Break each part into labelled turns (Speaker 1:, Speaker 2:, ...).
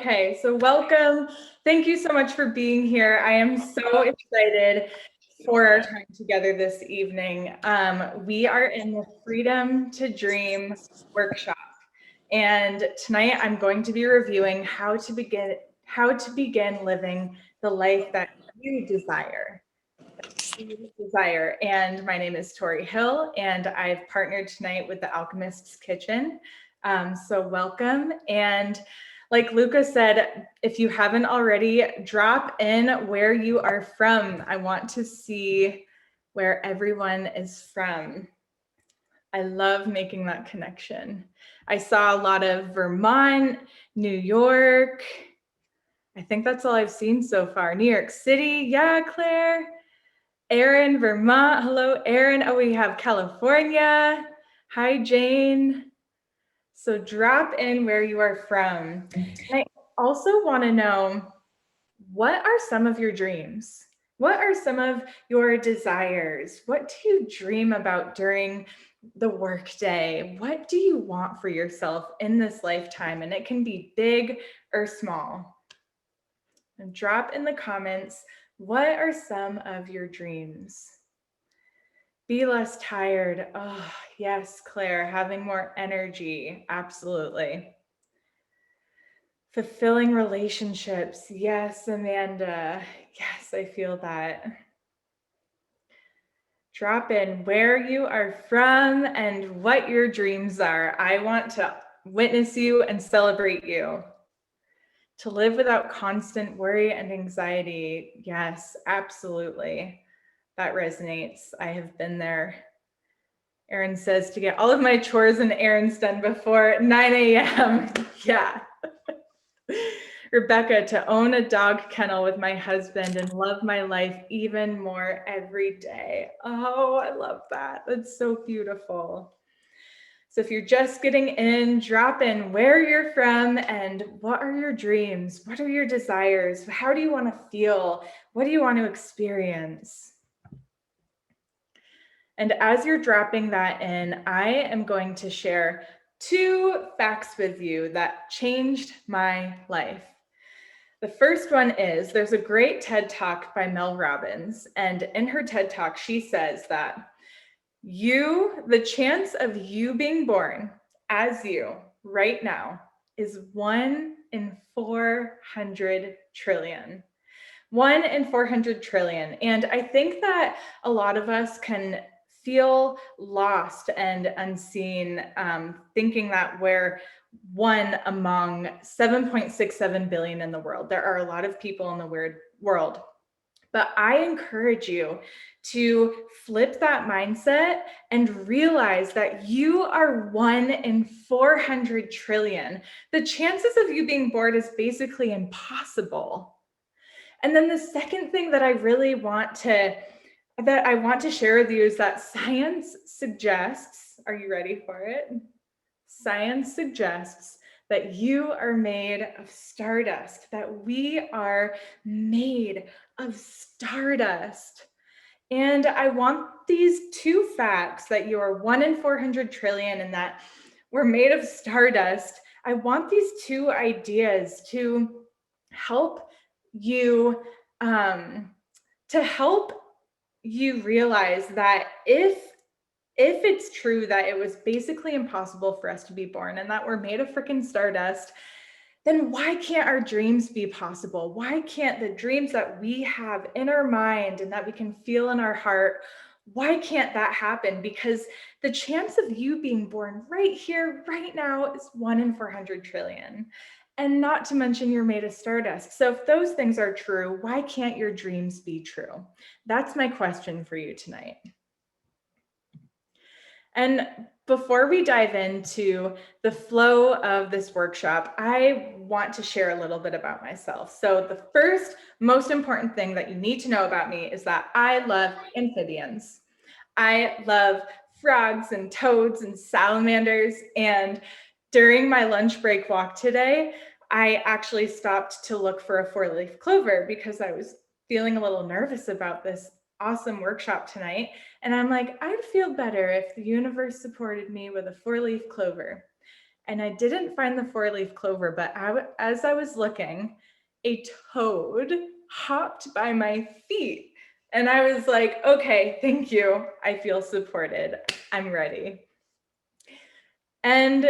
Speaker 1: Okay, so welcome. Thank you so much for being here. I am so excited for our time together this evening. We are in the Freedom to Dream workshop, and tonight I'm going to be reviewing how to begin living the life that you desire. And my name is Torey Hill, and I've partnered tonight with the Alchemists Kitchen. So welcome. And like Luca said, if you haven't already, drop in where you are from. I want to see where everyone is from. I love making that connection. I saw a lot of Vermont, New York. I think that's all I've seen so far. New York City. Yeah, Claire. Erin, Vermont. Hello, Erin. Oh, we have California. Hi, Jane. So drop in where you are from. And I also want to know, what are some of your dreams? What are some of your desires? What do you dream about during the workday? What do you want for yourself in this lifetime? And it can be big or small. And drop in the comments, what are some of your dreams? Be less tired. Oh, yes, Claire, having more energy. Absolutely. Fulfilling relationships. Yes, Amanda. Yes, I feel that. Drop in where you are from and what your dreams are. I want to witness you and celebrate you. To live without constant worry and anxiety. Yes, absolutely. That resonates. I have been there. Erin says to get all of my chores and errands done before 9 a.m. Yeah. Rebecca, to own a dog kennel with my husband and love my life even more every day. Oh, I love that. That's so beautiful. So if you're just getting in, drop in where you're from and what are your dreams? What are your desires? How do you want to feel? What do you want to experience? And as you're dropping that in, I am going to share 2 facts with you that changed my life. The first one is, there's a great TED Talk by Mel Robbins, and in her TED Talk, she says that the chance of you being born as you right now is 1 in 400 trillion. 1 in 400 trillion. And I think that a lot of us can feel lost and unseen, thinking that we're one among 7.67 billion in the world. There are a lot of people in the world. But I encourage you to flip that mindset and realize that you are 1 in 400 trillion. The chances of you being bored is basically impossible. And then the second thing that I want to share with you is that science suggests, are you ready for it? Science suggests that you are made of stardust, that we are made of stardust. And I want these 2 facts, that you are 1 in 400 trillion and that we're made of stardust. I want these 2 ideas to help you realize that if it's true that it was basically impossible for us to be born and that we're made of freaking stardust, then why can't our dreams be possible? Why can't the dreams that we have in our mind and that we can feel in our heart, why can't that happen? Because the chance of you being born right here, right now is 1 in 400 trillion. And not to mention you're made of stardust. So if those things are true, why can't your dreams be true? That's my question for you tonight. And before we dive into the flow of this workshop, I want to share a little bit about myself. So the first most important thing that you need to know about me is that I love amphibians. I love frogs and toads and salamanders. And during my lunch break walk today, I actually stopped to look for a 4-leaf clover because I was feeling a little nervous about this awesome workshop tonight. And I'm like, I'd feel better if the universe supported me with a 4-leaf clover. and I didn't find the four-leaf clover, but as I was looking, a toad hopped by my feet. And I was like, okay, thank you. I feel supported. I'm ready. And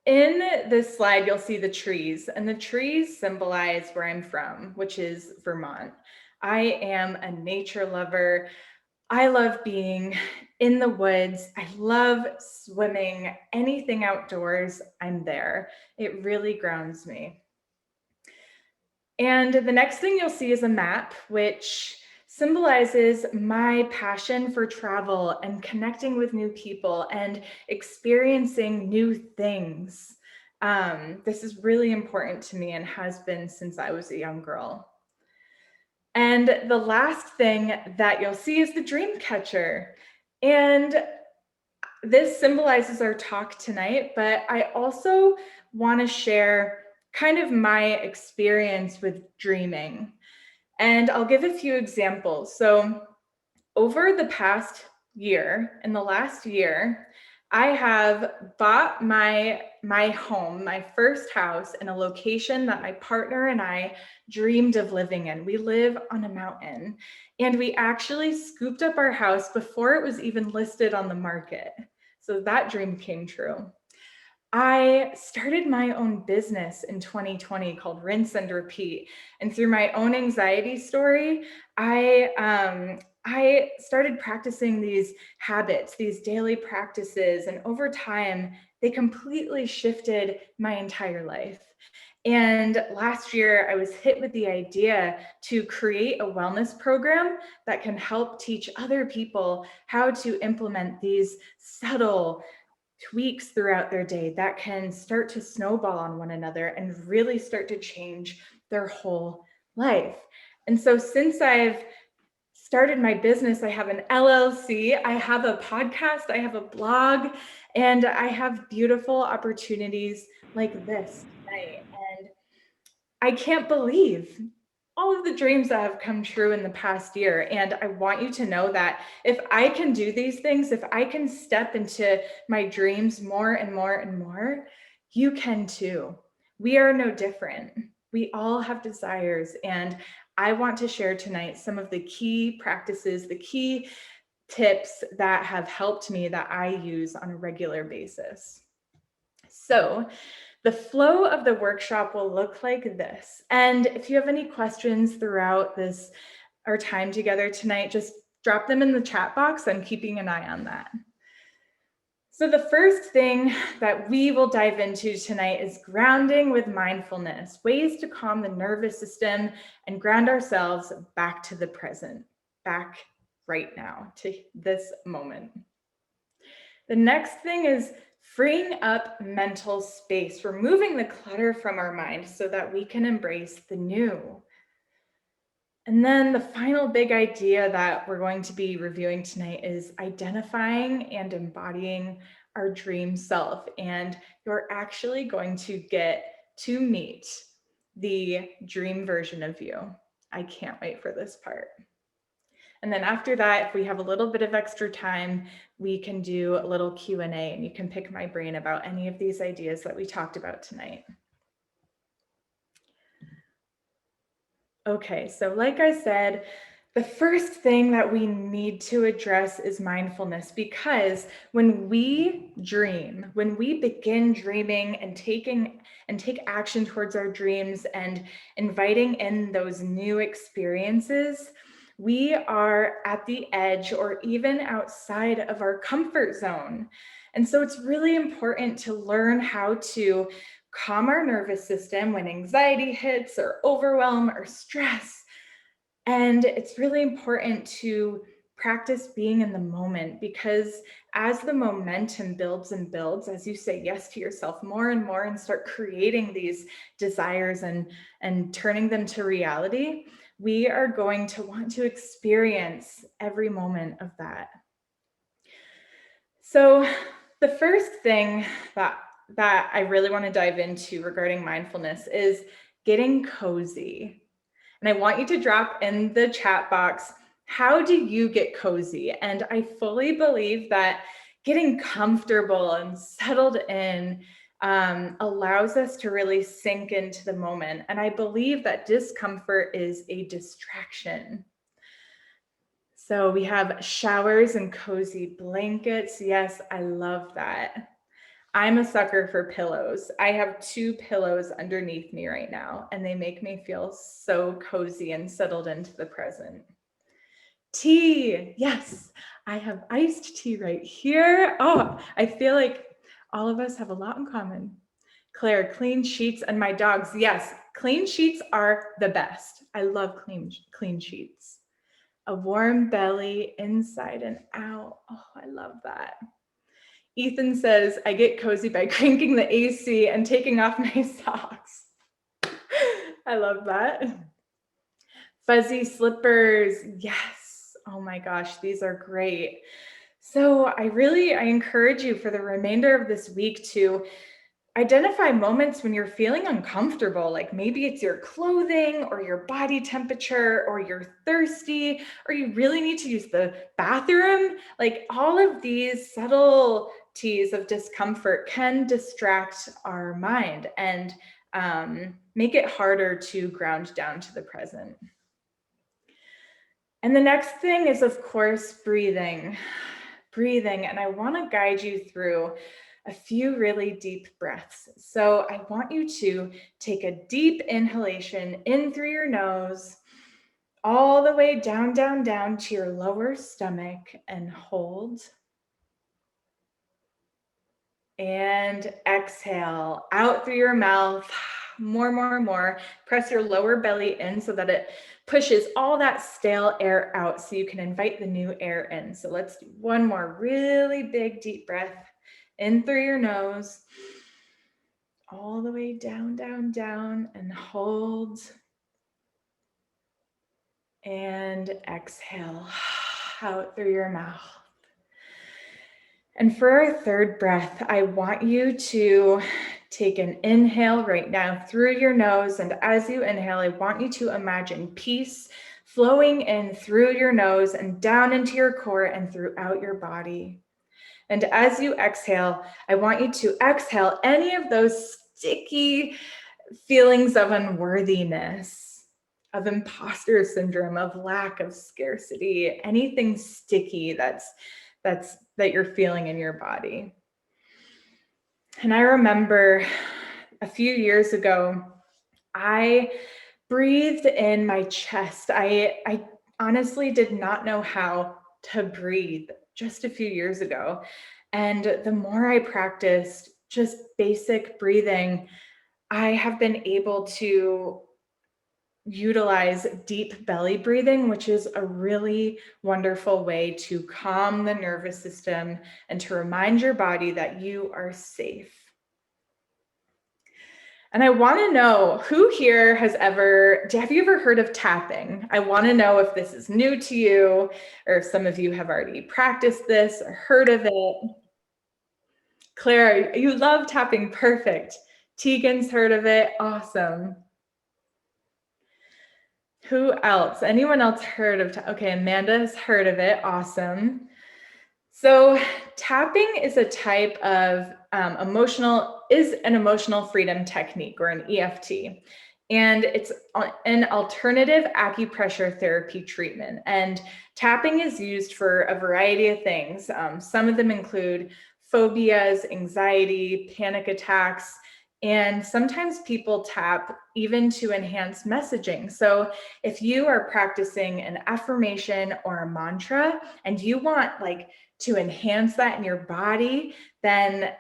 Speaker 1: in this slide, you'll see the trees, and the trees symbolize where I'm from, which is Vermont. I am a nature lover. I love being in the woods. I love swimming. Anything outdoors, I'm there. It really grounds me. And the next thing you'll see is a map, which symbolizes my passion for travel and connecting with new people and experiencing new things. This is really important to me and has been since I was a young girl. And the last thing that you'll see is the dream catcher. And this symbolizes our talk tonight, but I also want to share kind of my experience with dreaming. And I'll give a few examples. So over the past year, in the last year, I have bought my home, my first house, in a location that my partner and I dreamed of living in. We live on a mountain, and we actually scooped up our house before it was even listed on the market. So that dream came true. I started my own business in 2020 called Rinse and Repeat. And through my own anxiety story, I started practicing these habits, these daily practices. And over time, they completely shifted my entire life. And last year, I was hit with the idea to create a wellness program that can help teach other people how to implement these subtle tweaks throughout their day that can start to snowball on one another and really start to change their whole life. And so since I've started my business, I have an LLC, I have a podcast, I have a blog, and I have beautiful opportunities like this tonight. And I can't believe all of the dreams that have come true in the past year. And I want you to know that if I can do these things, if I can step into my dreams more and more and more, you can too. We are no different. We all have desires. And I want to share tonight some of the key practices, the key tips that have helped me that I use on a regular basis. So, the flow of the workshop will look like this. And if you have any questions throughout our time together tonight, just drop them in the chat box. I'm keeping an eye on that. So the first thing that we will dive into tonight is grounding with mindfulness, ways to calm the nervous system and ground ourselves back to the present, back right now to this moment. The next thing is freeing up mental space, removing the clutter from our mind so that we can embrace the new. And then the final big idea that we're going to be reviewing tonight is identifying and embodying our dream self. And you're actually going to get to meet the dream version of you. I can't wait for this part. And then after that, if we have a little bit of extra time, we can do a little Q&A and you can pick my brain about any of these ideas that we talked about tonight. Okay, so like I said, the first thing that we need to address is mindfulness, because when we dream, when we begin dreaming and take action towards our dreams and inviting in those new experiences, we are at the edge or even outside of our comfort zone. And so it's really important to learn how to calm our nervous system when anxiety hits or overwhelm or stress. And it's really important to practice being in the moment, because as the momentum builds and builds, as you say yes to yourself more and more and start creating these desires and turning them to reality, we are going to want to experience every moment of that. So the first thing that I really want to dive into regarding mindfulness is getting cozy. And I want you to drop in the chat box, how do you get cozy? And I fully believe that getting comfortable and settled in allows us to really sink into the moment. And I believe that discomfort is a distraction. So we have showers and cozy blankets. Yes, I love that. I'm a sucker for pillows. I have 2 pillows underneath me right now, and they make me feel so cozy and settled into the present. Tea. Yes, I have iced tea right here. Oh, I feel like all of us have a lot in common. Claire, clean sheets and my dogs. Yes, clean sheets are the best. I love clean sheets. A warm belly inside and out. Oh, I love that. Ethan says, I get cozy by cranking the AC and taking off my socks. I love that. Fuzzy slippers. Yes. Oh my gosh, these are great. So I encourage you for the remainder of this week to identify moments when you're feeling uncomfortable, like maybe it's your clothing or your body temperature, or you're thirsty, or you really need to use the bathroom. Like all of these subtleties of discomfort can distract our mind and make it harder to ground down to the present. And the next thing is, of course, breathing. And I want to guide you through a few really deep breaths. So I want you to take a deep inhalation in through your nose, all the way down, down, down to your lower stomach, and hold. And exhale out through your mouth. More. Press your lower belly in so that it pushes all that stale air out so you can invite the new air in. So let's do one more really big deep breath in through your nose, all the way down, down, down, and hold. And exhale out through your mouth. And for our third breath, I want you to take an inhale right now through your nose. And as you inhale, I want you to imagine peace flowing in through your nose and down into your core and throughout your body. And as you exhale, I want you to exhale any of those sticky feelings of unworthiness, of imposter syndrome, of lack, of scarcity, anything sticky that you're feeling in your body. And I remember a few years ago, I breathed in my chest. I honestly did not know how to breathe just a few years ago. And the more I practiced just basic breathing, I have been able to utilize deep belly breathing, which is a really wonderful way to calm the nervous system and to remind your body that you are safe. And I want to know who here have you ever heard of tapping? I want to know if this is new to you, or if some of you have already practiced this or heard of it. Claire, you love tapping. Perfect. Tegan's heard of it. Awesome. Who else? Anyone else heard of okay, Amanda's heard of it. Awesome. So tapping is a type of an emotional freedom technique, or an EFT. And it's an alternative acupressure therapy treatment. And tapping is used for a variety of things. Some of them include phobias, anxiety, panic attacks, and sometimes people tap even to enhance messaging. So if you are practicing an affirmation or a mantra and you want to enhance that in your body, then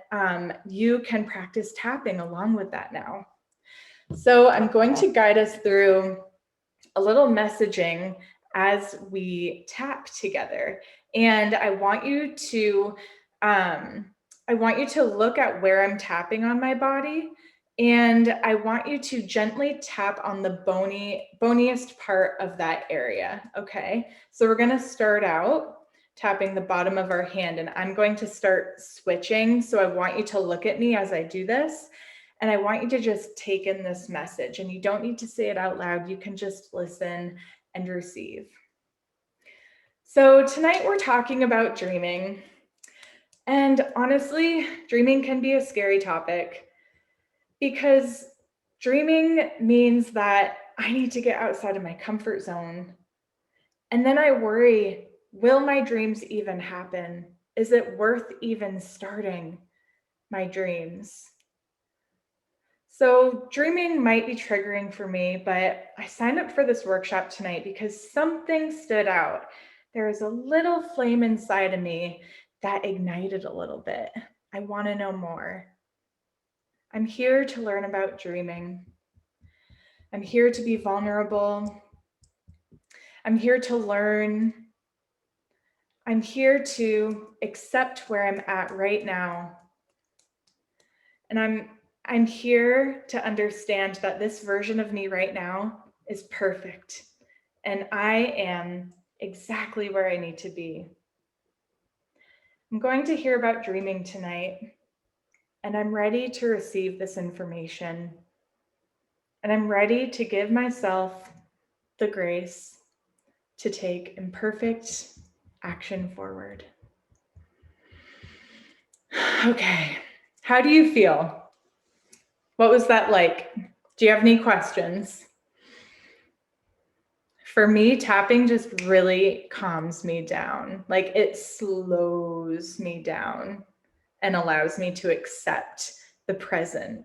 Speaker 1: you can practice tapping along with that now. So I'm going to guide us through a little messaging as we tap together. And I want you to look at where I'm tapping on my body. And I want you to gently tap on the boniest part of that area. Okay, so we're going to start out tapping the bottom of our hand, and I'm going to start switching. So I want you to look at me as I do this, and I want you to just take in this message, and you don't need to say it out loud. You can just listen and receive. So tonight we're talking about dreaming. And honestly, dreaming can be a scary topic. Because dreaming means that I need to get outside of my comfort zone. And then I worry, will my dreams even happen? Is it worth even starting my dreams? So dreaming might be triggering for me, but I signed up for this workshop tonight because something stood out. There was a little flame inside of me that ignited a little bit. I want to know more. I'm here to learn about dreaming. I'm here to be vulnerable. I'm here to learn. I'm here to accept where I'm at right now. And I'm here to understand that this version of me right now is perfect. And I am exactly where I need to be. I'm going to hear about dreaming tonight, and I'm ready to receive this information. And I'm ready to give myself the grace to take imperfect action forward. Okay, how do you feel? What was that like? Do you have any questions? For me, tapping just really calms me down. Like it slows me down and allows me to accept the present.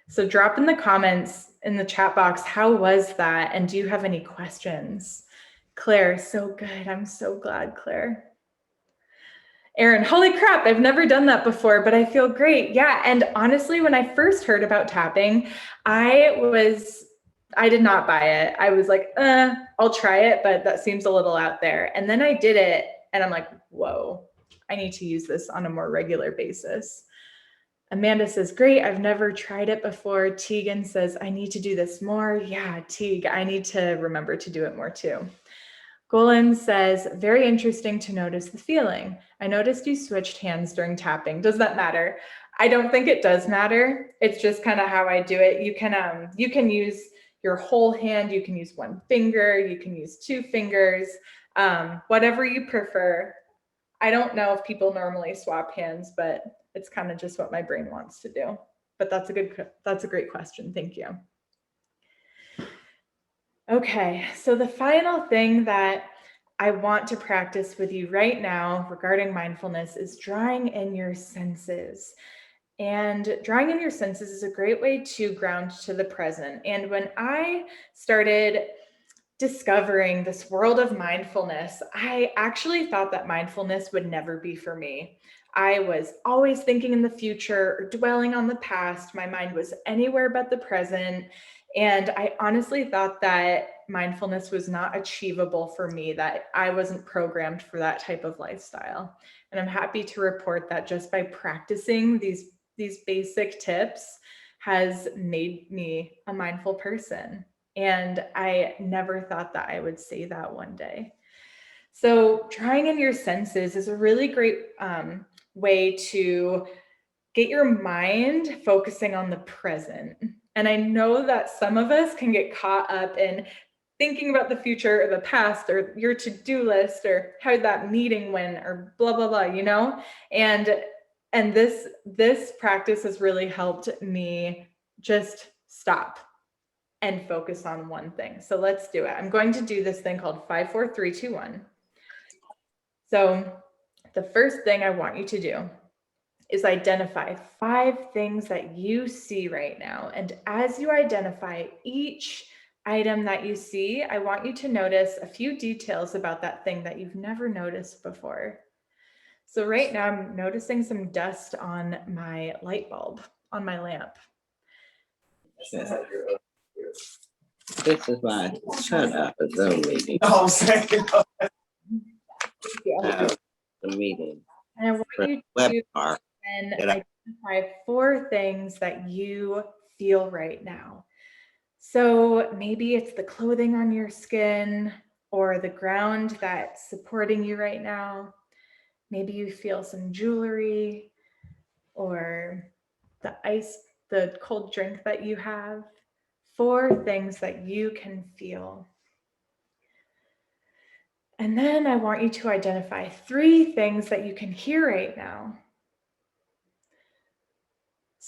Speaker 1: So drop in the comments in the chat box, how was that? And do you have any questions? Claire, so good. I'm so glad, Claire. Erin, holy crap, I've never done that before, but I feel great. Yeah, and honestly, when I first heard about tapping, I did not buy it. I was like, I'll try it, but that seems a little out there. And then I did it, and I'm like, whoa, I need to use this on a more regular basis. Amanda says, great, I've never tried it before. Tegan says, I need to do this more. Yeah, Teague, I need to remember to do it more too. Golan says, very interesting to notice the feeling. I noticed you switched hands during tapping. Does that matter? I don't think it does matter. It's just kind of how I do it. You can use your whole hand. You can use one finger. You can use two fingers, whatever you prefer. I don't know if people normally swap hands, but it's kind of just what my brain wants to do. But that's a great question. Thank you. Okay, so the final thing that I want to practice with you right now regarding mindfulness is drawing in your senses. And drawing in your senses is a great way to ground to the present. And when I started discovering this world of mindfulness, I actually thought that mindfulness would never be for me. I was always thinking in the future or dwelling on the past. My mind was anywhere but the present. And I honestly thought that mindfulness was not achievable for me, that I wasn't programmed for that type of lifestyle. And I'm happy to report that just by practicing these basic tips has made me a mindful person. And I never thought that I would say that one day. So drawing in your senses is a really great way to get your mind focusing on the present. And I know that some of us can get caught up in thinking about the future or the past or your to-do list or how that meeting went or blah, blah, blah, you know? And this practice has really helped me just stop and focus on one thing. So let's do it. I'm going to do this thing called 5, 4, 3, 2, 1. So the first thing I want you to do is identify 5 things that you see right now. And as you identify each item that you see, I want you to notice a few details about that thing that you've never noticed before. So right now I'm noticing some dust on my light bulb, on my lamp.
Speaker 2: This is my shut up a Zoom meeting. The meeting.
Speaker 1: And I want you to then identify 4 things that you feel right now. So maybe it's the clothing on your skin or the ground that's supporting you right now. Maybe you feel some jewelry or the cold drink that you have. 4 things that you can feel. And then I want you to identify 3 things that you can hear right now.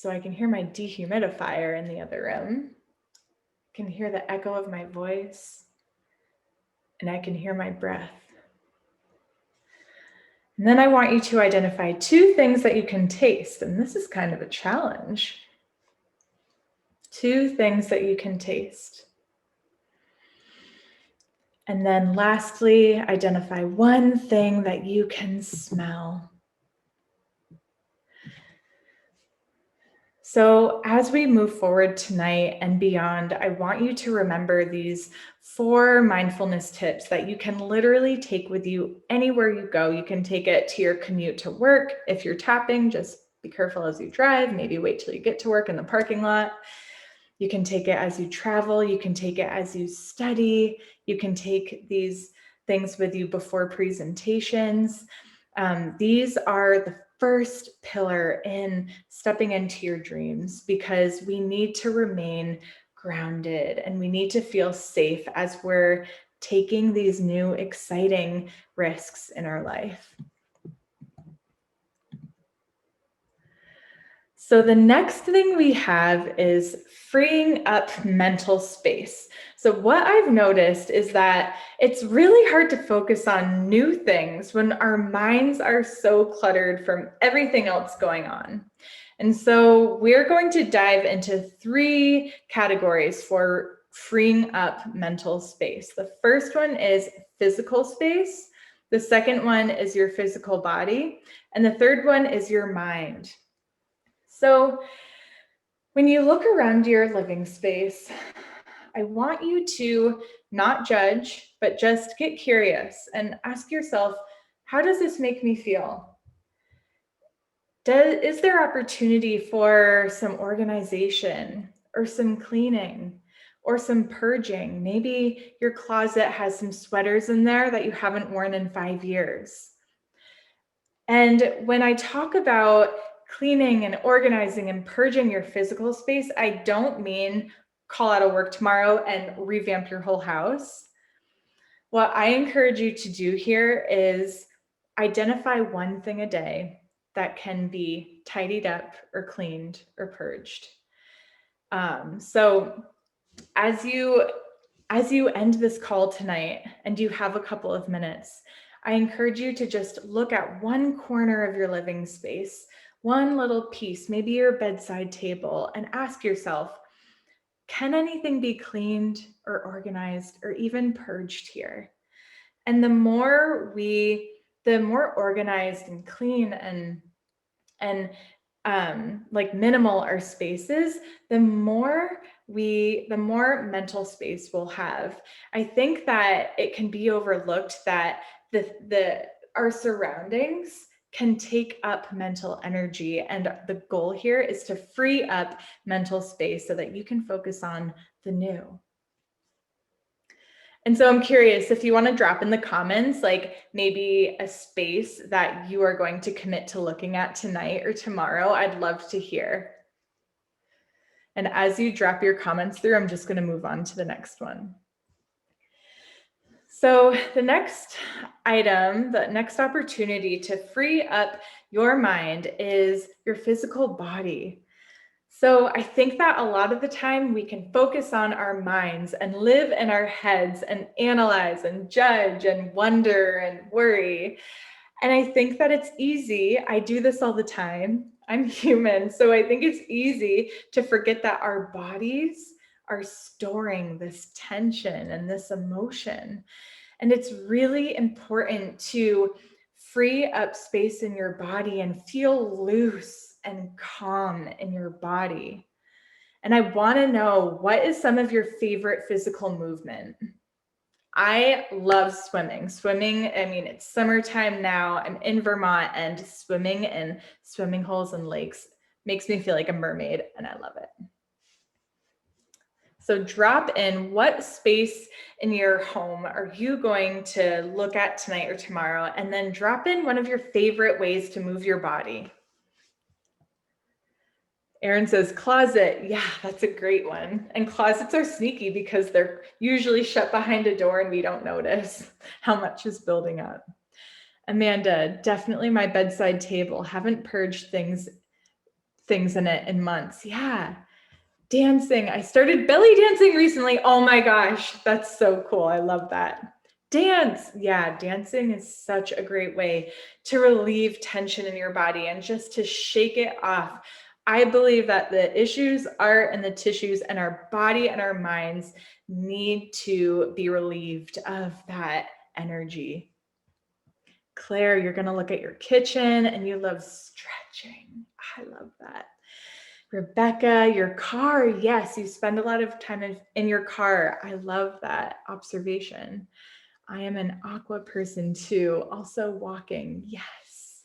Speaker 1: So I can hear my dehumidifier in the other room. I can hear the echo of my voice, and I can hear my breath. And then I want you to identify 2 things that you can taste, and this is kind of a challenge. 2 things that you can taste. And then lastly, identify 1 thing that you can smell. So as we move forward tonight and beyond, I want you to remember these 4 mindfulness tips that you can literally take with you anywhere you go. You can take it to your commute to work. If you're tapping, just be careful as you drive. Maybe wait till you get to work in the parking lot. You can take it as you travel. You can take it as you study. You can take these things with you before presentations. These are the first pillar in stepping into your dreams, because we need to remain grounded and we need to feel safe as we're taking these new exciting risks in our life. So the next thing we have is freeing up mental space. So what I've noticed is that it's really hard to focus on new things when our minds are so cluttered from everything else going on. And so we're going to dive into 3 categories for freeing up mental space. The first one is physical space. The second one is your physical body. And the third one is your mind. So when you look around your living space, I want you to not judge, but just get curious and ask yourself, how does this make me feel? Is there opportunity for some organization or some cleaning or some purging? Maybe your closet has some sweaters in there that you haven't worn in 5 years. And when I talk about cleaning and organizing and purging your physical space, I don't mean call out of work tomorrow and revamp your whole house. What I encourage you to do here is identify 1 thing a day that can be tidied up or cleaned or purged. So as you end this call tonight and you have a couple of minutes, I encourage you to just look at 1 corner of your living space, 1 little piece, maybe your bedside table, and ask yourself, can anything be cleaned or organized or even purged here? And the more organized and clean and like minimal our spaces, the more mental space we'll have. I think that it can be overlooked that our surroundings can take up mental energy, and the goal here is to free up mental space so that you can focus on the new. And so I'm curious if you want to drop in the comments, like maybe a space that you are going to commit to looking at tonight or tomorrow. I'd love to hear. And as you drop your comments through, I'm just going to move on to the next one. So the next item, the next opportunity to free up your mind is your physical body. So I think that a lot of the time we can focus on our minds and live in our heads and analyze and judge and wonder and worry. And I think that it's easy. I do this all the time. I'm human. So I think it's easy to forget that our bodies are storing this tension and this emotion. And it's really important to free up space in your body and feel loose and calm in your body. And I want to know, what is some of your favorite physical movement? I love swimming. I mean, it's summertime now. I'm in Vermont, and swimming in swimming holes and lakes makes me feel like a mermaid, and I love it. So drop in, what space in your home are you going to look at tonight or tomorrow? And then drop in one of your favorite ways to move your body. Erin says closet. Yeah, that's a great one. And closets are sneaky because they're usually shut behind a door and we don't notice how much is building up. Amanda, definitely my bedside table. Haven't purged things things in it in months. Yeah. Dancing. I started belly dancing recently. Oh my gosh, that's so cool. I love that. Dance. Yeah, dancing is such a great way to relieve tension in your body and just to shake it off. I believe that the issues are in the tissues, and our body and our minds need to be relieved of that energy. Claire, you're going to look at your kitchen and you love stretching. I love that. Rebecca, your car. Yes, you spend a lot of time in your car. I love that observation. I am an aqua person too. Also walking. Yes.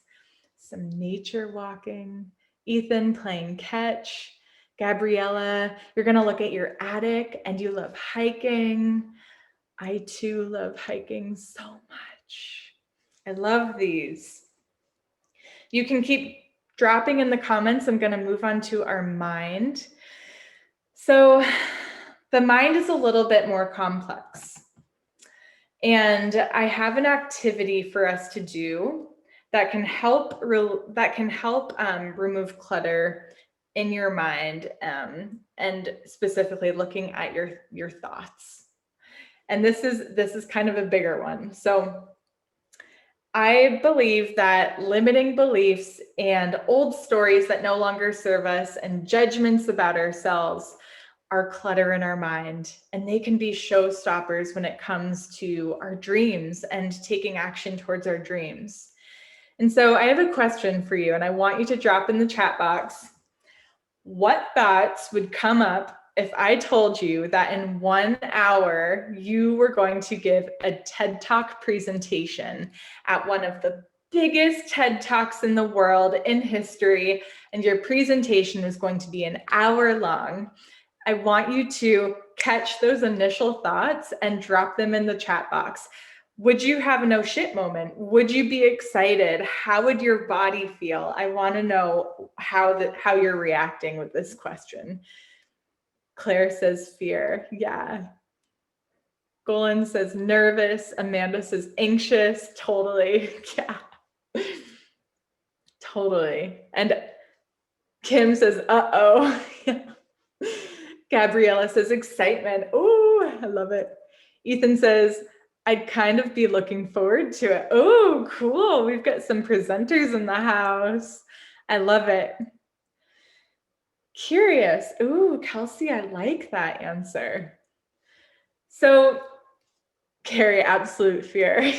Speaker 1: Some nature walking. Ethan playing catch. Gabriella, you're going to look at your attic and you love hiking. I too love hiking so much. I love these. You can keep dropping in the comments. I'm going to move on to our mind. So the mind is a little bit more complex. And I have an activity for us to do that can help remove clutter in your mind, and specifically looking at your thoughts. And this is kind of a bigger one. So I believe that limiting beliefs and old stories that no longer serve us and judgments about ourselves are clutter in our mind, and they can be showstoppers when it comes to our dreams and taking action towards our dreams. And so I have a question for you, and I want you to drop in the chat box. What thoughts would come up if I told you that in 1 hour, you were going to give a TED Talk presentation at one of the biggest TED Talks in the world in history, and your presentation is going to be an hour long? I want you to catch those initial thoughts and drop them in the chat box. Would you have a no shit moment? Would you be excited? How would your body feel? I want to know how you're reacting with this question. Claire says fear. Yeah. Golan says nervous. Amanda says anxious. Totally. Yeah. Totally. And Kim says, uh-oh. Gabriella says excitement. Oh, I love it. Ethan says, I'd kind of be looking forward to it. Oh, cool. We've got some presenters in the house. I love it. Curious. Ooh, Kelsey, I like that answer. So, Carrie, absolute fear.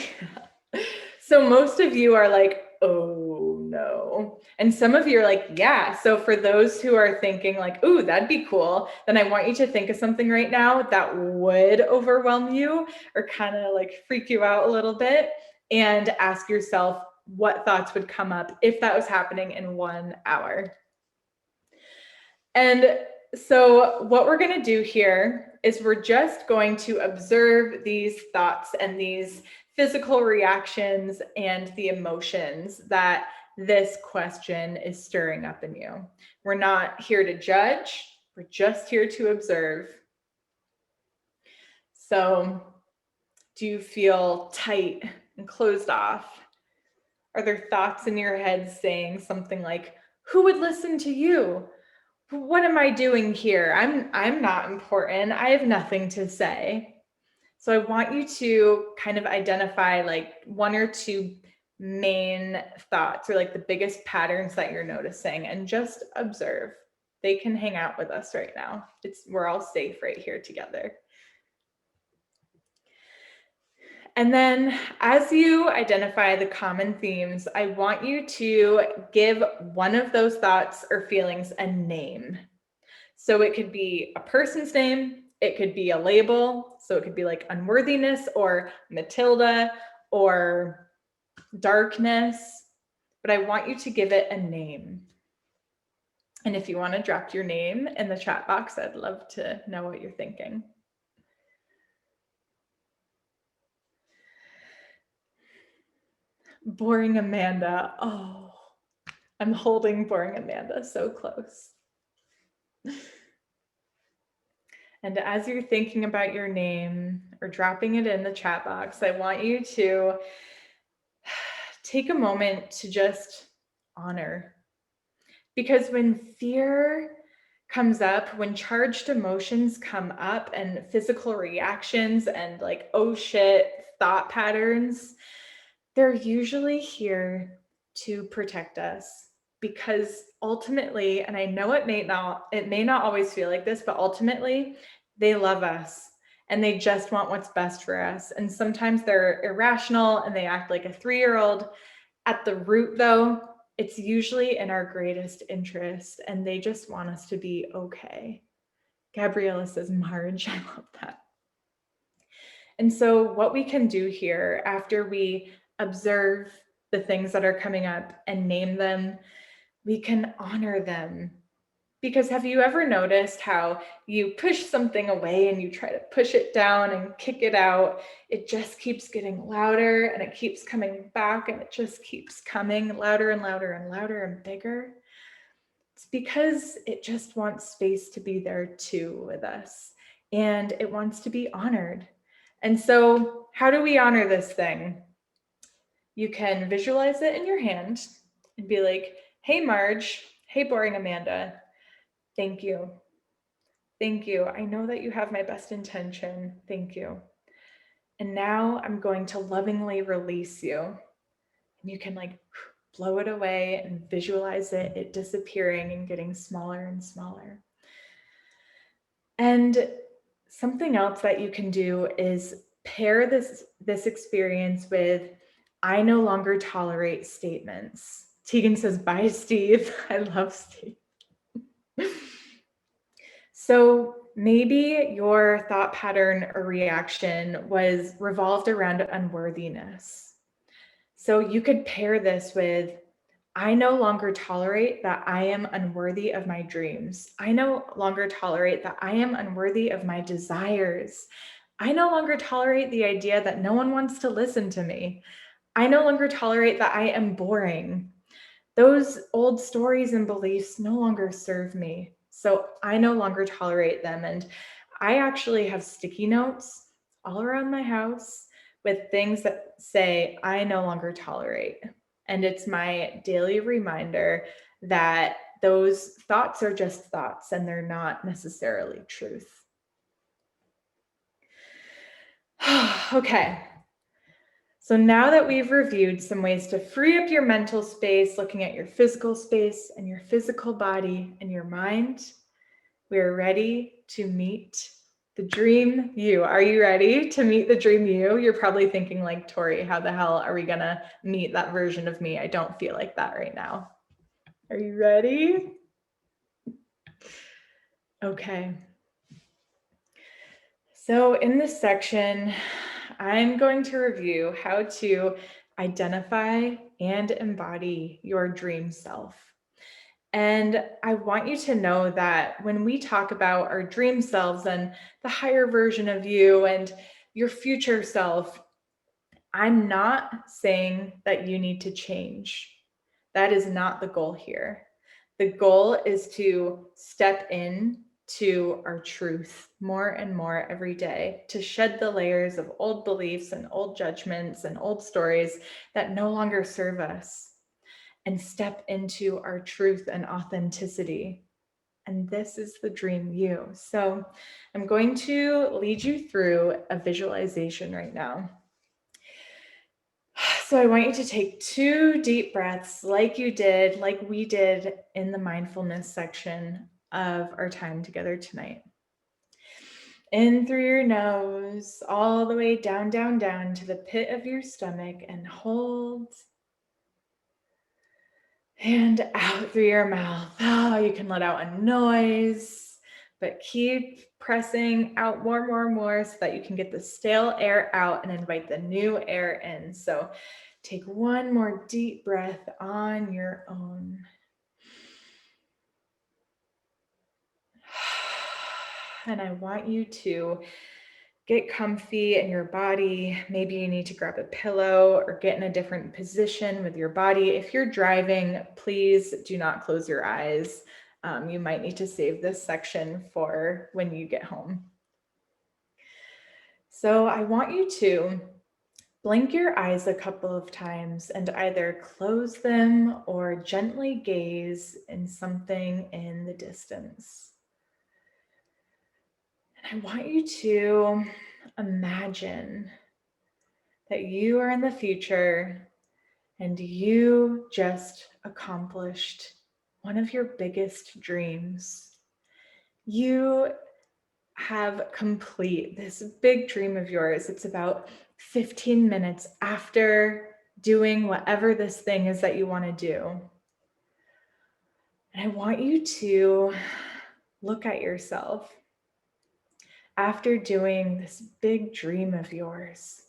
Speaker 1: So most of you are like, oh no. And some of you are like, yeah. So for those who are thinking like, ooh, that'd be cool, then I want you to think of something right now that would overwhelm you or kind of like freak you out a little bit, and ask yourself what thoughts would come up if that was happening in 1 hour. And so what we're going to do here is we're just going to observe these thoughts and these physical reactions and the emotions that this question is stirring up in you. We're not here to judge. We're just here to observe. So, do you feel tight and closed off? Are there thoughts in your head saying something like, who would listen to you? What am I doing here? I'm not important. I have nothing to say. So I want you to kind of identify like 1 or 2 main thoughts, or like the biggest patterns that you're noticing, and just observe. They can hang out with us right now. We're all safe right here together. And then as you identify the common themes, I want you to give one of those thoughts or feelings a name. So it could be a person's name, it could be a label. So it could be like unworthiness or Matilda or darkness, but I want you to give it a name. And if you want to drop your name in the chat box, I'd love to know what you're thinking. Boring Amanda. Oh, I'm holding boring Amanda so close. And as you're thinking about your name or dropping it in the chat box, I want you to take a moment to just honor Because when fear comes up, when charged emotions come up and physical reactions and like, oh shit, thought patterns, they're usually here to protect us. Because ultimately, and I know it may not always feel like this, but ultimately they love us and they just want what's best for us. And sometimes they're irrational and they act like a 3-year-old. At the root, though, it's usually in our greatest interest, and they just want us to be okay. Gabriella says, Marge, I love that. And so what we can do here after we observe the things that are coming up and name them, we can honor them. Because have you ever noticed how you push something away and you try to push it down and kick it out? It just keeps getting louder and it keeps coming back and it just keeps coming louder and louder and louder and bigger. It's because it just wants space to be there too with us, and it wants to be honored. And so how do we honor this thing? You can visualize it in your hand and be like, hey, Marge, hey, boring Amanda, thank you. Thank you. I know that you have my best intention. Thank you. And now I'm going to lovingly release you. And you can like blow it away and visualize it disappearing and getting smaller and smaller. And something else that you can do is pair this experience with I no longer tolerate statements. Tegan says, bye, Steve. I love Steve. So maybe your thought pattern or reaction was revolved around unworthiness. So you could pair this with, I no longer tolerate that I am unworthy of my dreams. I no longer tolerate that I am unworthy of my desires. I no longer tolerate the idea that no one wants to listen to me. I no longer tolerate that I am boring. Those old stories and beliefs no longer serve me. So I no longer tolerate them. And I actually have sticky notes all around my house with things that say, I no longer tolerate. And it's my daily reminder that those thoughts are just thoughts and they're not necessarily truth. Okay. So now that we've reviewed some ways to free up your mental space, looking at your physical space and your physical body and your mind, we are ready to meet the dream you. Are you ready to meet the dream you? You're probably thinking like, Torey, how the hell are we gonna meet that version of me? I don't feel like that right now. Are you ready? Okay. So in this section, I'm going to review how to identify and embody your dream self. And I want you to know that when we talk about our dream selves and the higher version of you and your future self, I'm not saying that you need to change. That is not the goal here. The goal is to step in to our truth more and more every day, to shed the layers of old beliefs and old judgments and old stories that no longer serve us, and step into our truth and authenticity. And this is the dream you. So I'm going to lead you through a visualization right now. So I want you to take 2 deep breaths like we did in the mindfulness section of our time together tonight. In through your nose, all the way down, down, down to the pit of your stomach, and hold. And out through your mouth. Oh, you can let out a noise, but keep pressing out more so that you can get the stale air out and invite the new air in. So take one more deep breath on your own. And I want you to get comfy in your body. Maybe you need to grab a pillow or get in a different position with your body. If you're driving, please do not close your eyes. You might need to save this section for when you get home. So I want you to blink your eyes a couple of times and either close them or gently gaze in something in the distance. And I want you to imagine that you are in the future and you just accomplished one of your biggest dreams. You have complete this big dream of yours. It's about 15 minutes after doing whatever this thing is that you want to do. And I want you to look at yourself after doing this big dream of yours.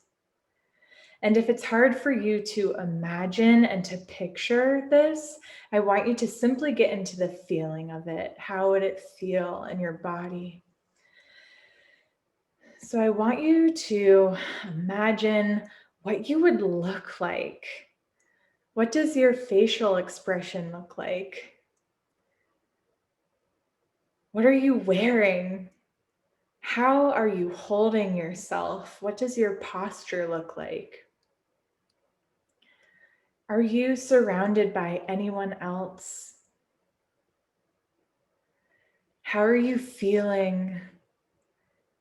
Speaker 1: And if it's hard for you to imagine and to picture this, I want you to simply get into the feeling of it. How would it feel in your body? So I want you to imagine what you would look like. What does your facial expression look like? What are you wearing? How are you holding yourself? What does your posture look like? Are you surrounded by anyone else? How are you feeling?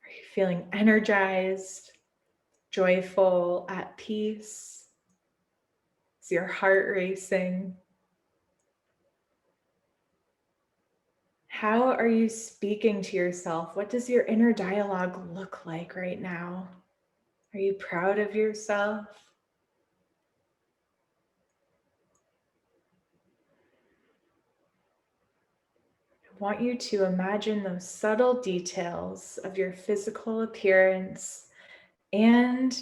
Speaker 1: Are you feeling energized, joyful, at peace? Is your heart racing? How are you speaking to yourself? What does your inner dialogue look like right now? Are you proud of yourself? I want you to imagine those subtle details of your physical appearance and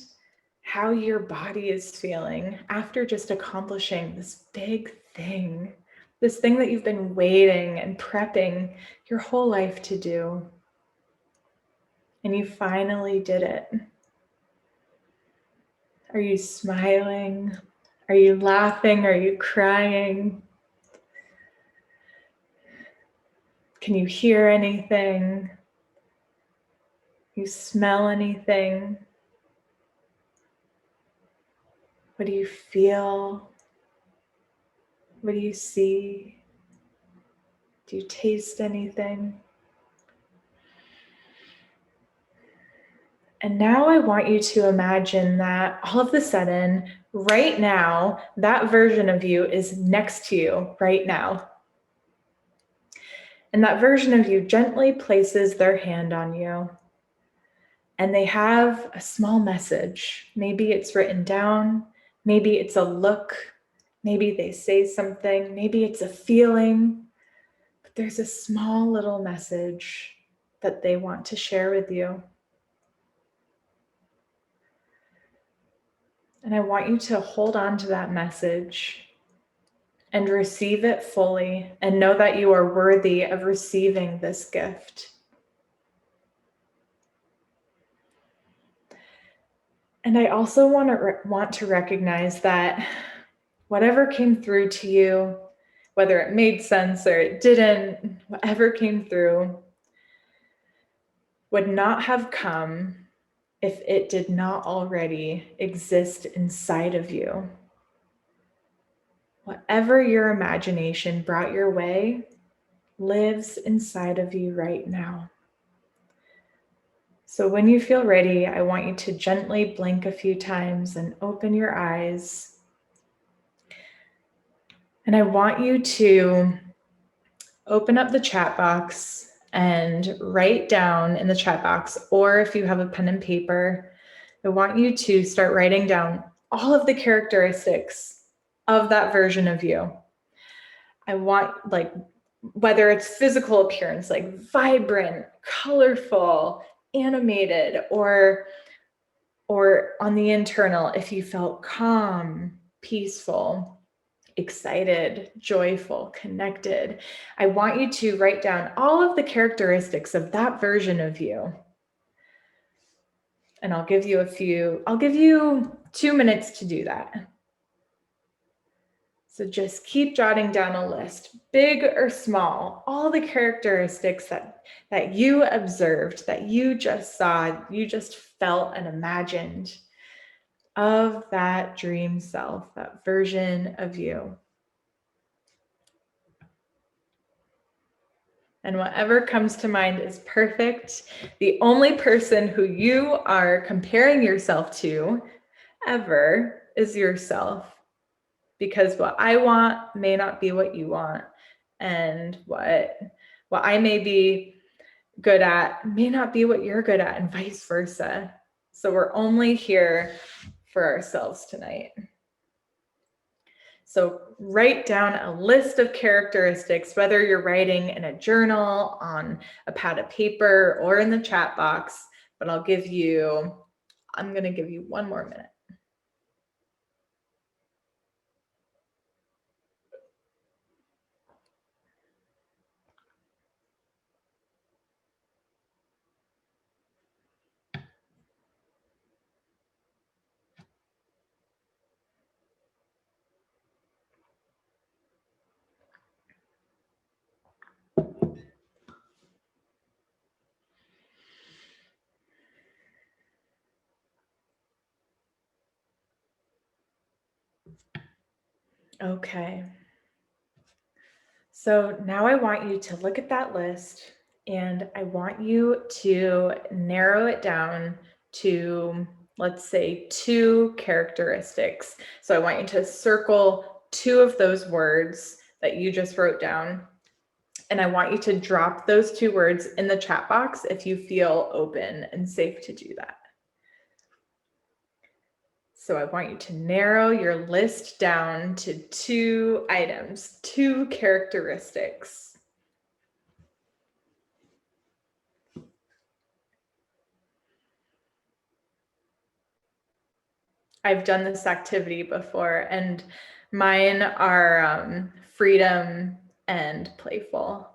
Speaker 1: how your body is feeling after just accomplishing this big thing, this thing that you've been waiting and prepping your whole life to do. And you finally did it. Are you smiling? Are you laughing? Are you crying? Can you hear anything? You smell anything? What do you feel? What do you see? Do you taste anything? And now I want you to imagine that all of a sudden, right now, that version of you is next to you right now. And that version of you gently places their hand on you. And they have a small message. Maybe it's written down. Maybe it's a look. Maybe they say something. Maybe it's a feeling. But there's a small little message that they want to share with you. And I want you to hold on to that message and receive it fully and know that you are worthy of receiving this gift. And I also want to recognize that whatever came through to you, whether it made sense or it didn't, whatever came through would not have come if it did not already exist inside of you. Whatever your imagination brought your way lives inside of you right now. So when you feel ready, I want you to gently blink a few times and open your eyes. And I want you to open up the chat box and write down in the chat box, or if you have a pen and paper, I want you to start writing down all of the characteristics of that version of you. I want, whether it's physical appearance, like vibrant, colorful, animated, or on the internal, if you felt calm, peaceful, excited, joyful, connected. I want you to write down all of the characteristics of that version of you. And I'll give you 2 minutes to do that. So just keep jotting down a list, big or small, all the characteristics that you observed, that you just saw, you just felt and imagined. of that dream self, that version of you. And whatever comes to mind is perfect. The only person who you are comparing yourself to ever is yourself. Because what I want may not be what you want. And what I may be good at may not be what you're good at, and vice versa. So we're only here for ourselves tonight. So write down a list of characteristics, whether you're writing in a journal, on a pad of paper, or in the chat box, but I'm going to give you 1 more minute. Okay. So now I want you to look at that list, and I want you to narrow it down to, let's say, 2 characteristics. So I want you to circle 2 of those words that you just wrote down. And I want you to drop those 2 words in the chat box if you feel open and safe to do that. So I want you to narrow your list down to 2 items, 2 characteristics. I've done this activity before, and mine are freedom and playful.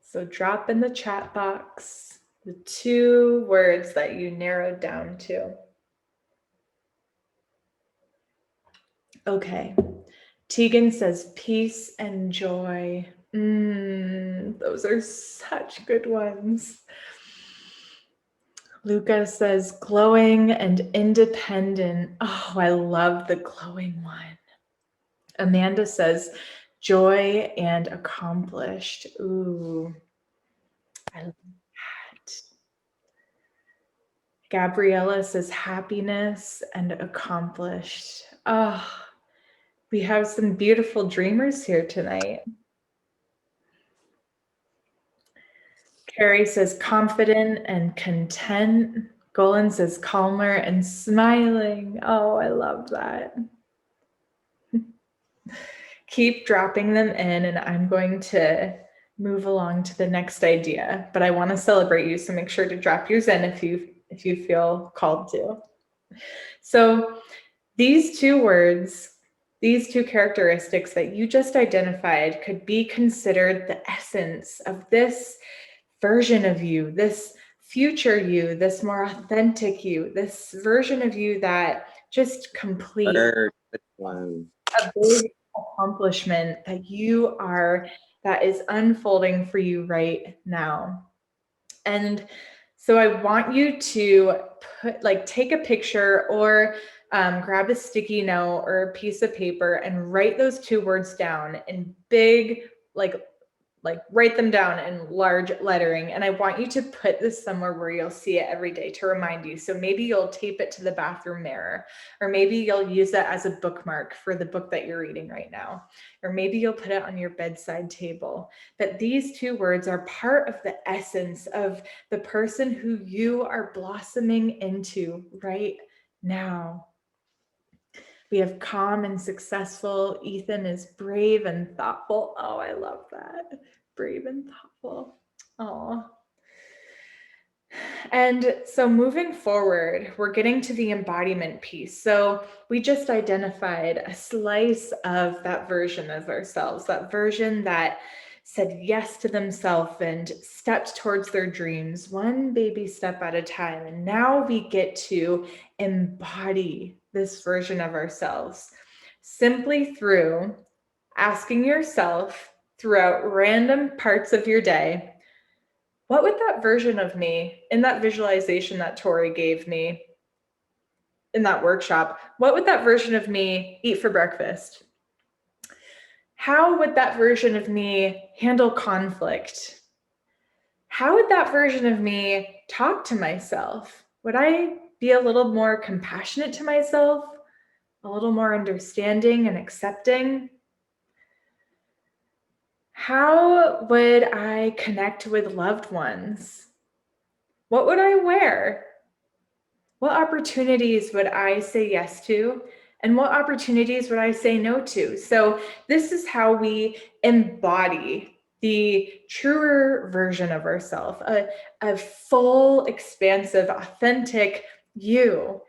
Speaker 1: So drop in the chat box the 2 words that you narrowed down to. Okay. Tegan says peace and joy. Those are such good ones. Luca says glowing and independent. Oh, I love the glowing one. Amanda says joy and accomplished. Ooh, I love that. Gabriella says happiness and accomplished. Oh, we have some beautiful dreamers here tonight. Carrie says confident and content. Golan says calmer and smiling. Oh, I love that. Keep dropping them in, and I'm going to move along to the next idea, but I want to celebrate you, so make sure to drop yours in if you feel called to. So these 2 words, these 2 characteristics that you just identified could be considered the essence of this version of you, this future you, this more authentic you, this version of you that just completes a big accomplishment that is unfolding for you right now. And so I want you to take a picture or grab a sticky note or a piece of paper and write those 2 words down in big, write them down in large lettering. And I want you to put this somewhere where you'll see it every day to remind you. So maybe you'll tape it to the bathroom mirror, or maybe you'll use it as a bookmark for the book that you're reading right now, or maybe you'll put it on your bedside table. But these 2 words are part of the essence of the person who you are blossoming into right now. We have calm and successful. Ethan is brave and thoughtful. Oh, I love that. Brave and thoughtful. Oh. And so moving forward, we're getting to the embodiment piece. So we just identified a slice of that version of ourselves, that version that said yes to themselves and stepped towards their dreams, one baby step at a time. And now we get to embody this version of ourselves simply through asking yourself throughout random parts of your day, what would that version of me in that visualization that Torey gave me in that workshop, what would that version of me eat for breakfast? How would that version of me handle conflict? How would that version of me talk to myself? Would I be a little more compassionate to myself, a little more understanding and accepting? How would I connect with loved ones? What would I wear? What opportunities would I say yes to? And what opportunities would I say no to? So this is how we embody the truer version of ourselves, a full, expansive, authentic you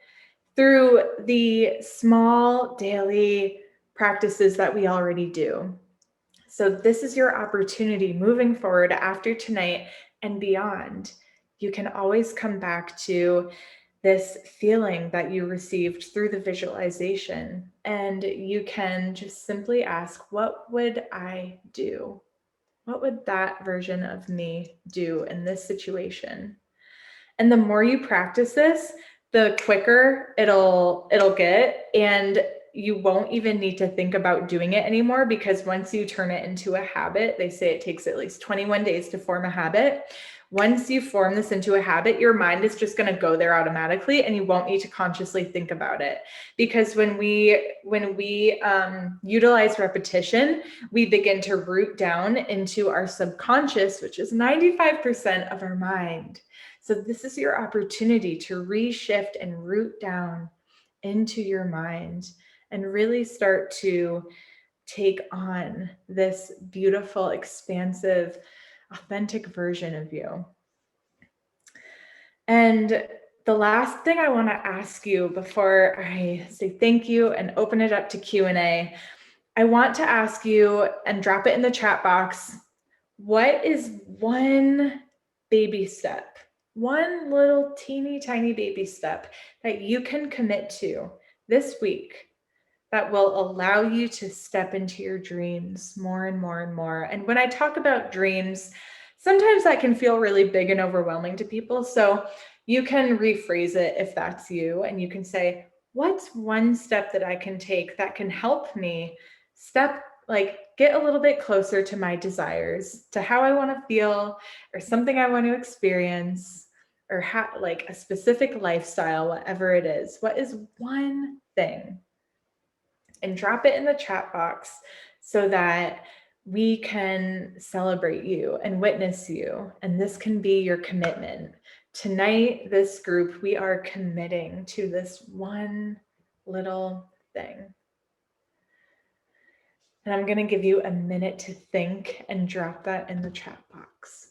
Speaker 1: through the small daily practices that we already do. So this is your opportunity moving forward after tonight and beyond. You can always come back to this feeling that you received through the visualization, and you can just simply ask, what would I do? What would that version of me do in this situation? And the more you practice this, the quicker it'll get, and you won't even need to think about doing it anymore, because once you turn it into a habit, they say it takes at least 21 days to form a habit. Once you form this into a habit, your mind is just going to go there automatically, and you won't need to consciously think about it. Because when we utilize repetition, we begin to root down into our subconscious, which is 95% of our mind. So this is your opportunity to reshift and root down into your mind and really start to take on this beautiful, expansive, authentic version of you. And the last thing I want to ask you before I say thank you and open it up to Q&A, I want to ask you, and drop it in the chat box, what is one baby step, one little teeny tiny baby step that you can commit to this week that will allow you to step into your dreams more and more and more? And when I talk about dreams, sometimes that can feel really big and overwhelming to people. So you can rephrase it if that's you, and you can say, what's one step that I can take that can help me get a little bit closer to my desires, to how I want to feel, or something I want to experience, or a specific lifestyle, whatever it is. What is one thing? And drop it in the chat box so that we can celebrate you and witness you. And this can be your commitment. Tonight, this group, we are committing to this one little thing. And I'm going to give you a minute to think and drop that in the chat box.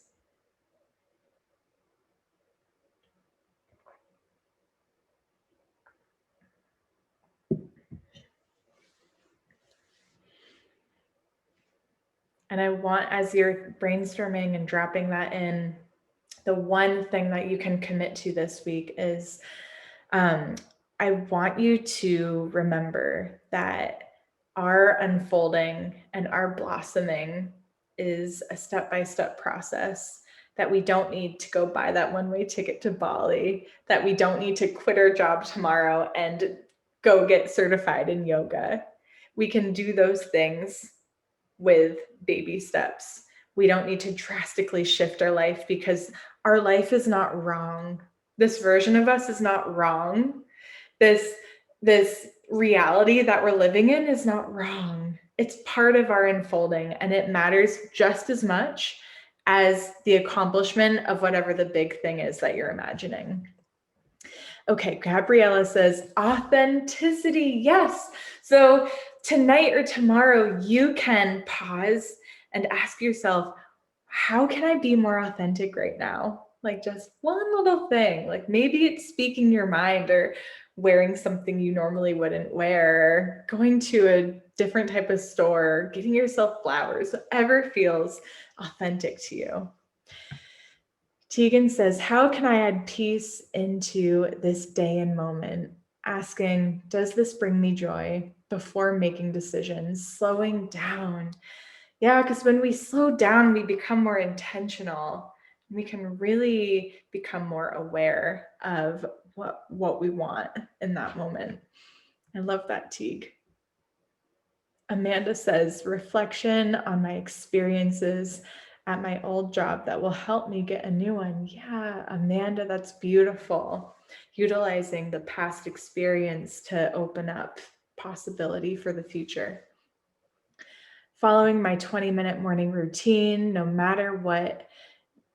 Speaker 1: And I want, as you're brainstorming and dropping that in, the one thing that you can commit to this week is I want you to remember that our unfolding and our blossoming is a step-by-step process, that we don't need to go buy that one-way ticket to Bali, that we don't need to quit our job tomorrow and go get certified in yoga. We can do those things with baby steps. We don't need to drastically shift our life, because our life is not wrong. This version of us is not wrong. This reality that we're living in is not wrong. It's part of our unfolding, and it matters just as much as the accomplishment of whatever the big thing is that you're imagining. Okay, Gabriella says authenticity. Yes. So tonight or tomorrow, you can pause and ask yourself, how can I be more authentic right now? Like just one little thing, like maybe it's speaking your mind, or wearing something you normally wouldn't wear, going to a different type of store, getting yourself flowers, whatever feels authentic to you. Tegan says, how can I add peace into this day and moment? Asking, does this bring me joy, before making decisions? Slowing down. Yeah, because when we slow down, we become more intentional. We can really become more aware of what we want in that moment. I love that, Teague. Amanda says, reflection on my experiences at my old job that will help me get a new one. Yeah, Amanda, that's beautiful. Utilizing the past experience to open up possibility for the future. Following my 20-minute morning routine, no matter what,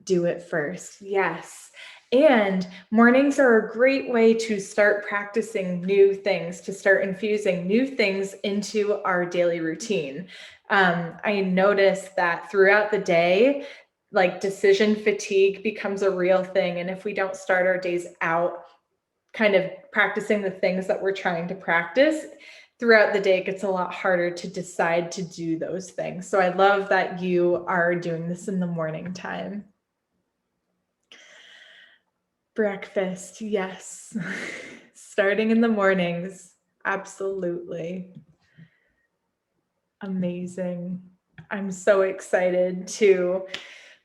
Speaker 1: do it first. Yes. And mornings are a great way to start practicing new things, to start infusing new things into our daily routine. I noticed that throughout the day, like decision fatigue becomes a real thing. And if we don't start our days out kind of practicing the things that we're trying to practice, throughout the day, it gets a lot harder to decide to do those things. So I love that you are doing this in the morning time. Breakfast, yes. Starting in the mornings, absolutely. Amazing. I'm so excited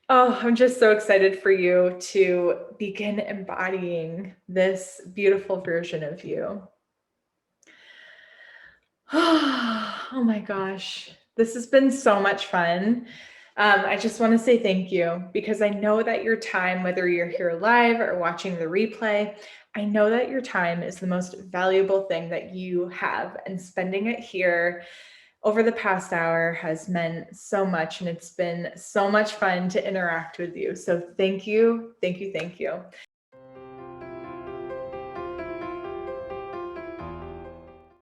Speaker 1: I'm just so excited for you to begin embodying this beautiful version of you. Oh my gosh, this has been so much fun. I just want to say thank you because I know that your time, whether you're here live or watching the replay, I know that your time is the most valuable thing that you have, and spending it here over the past hour has meant so much, and it's been so much fun to interact with you. So thank you, thank you, thank you.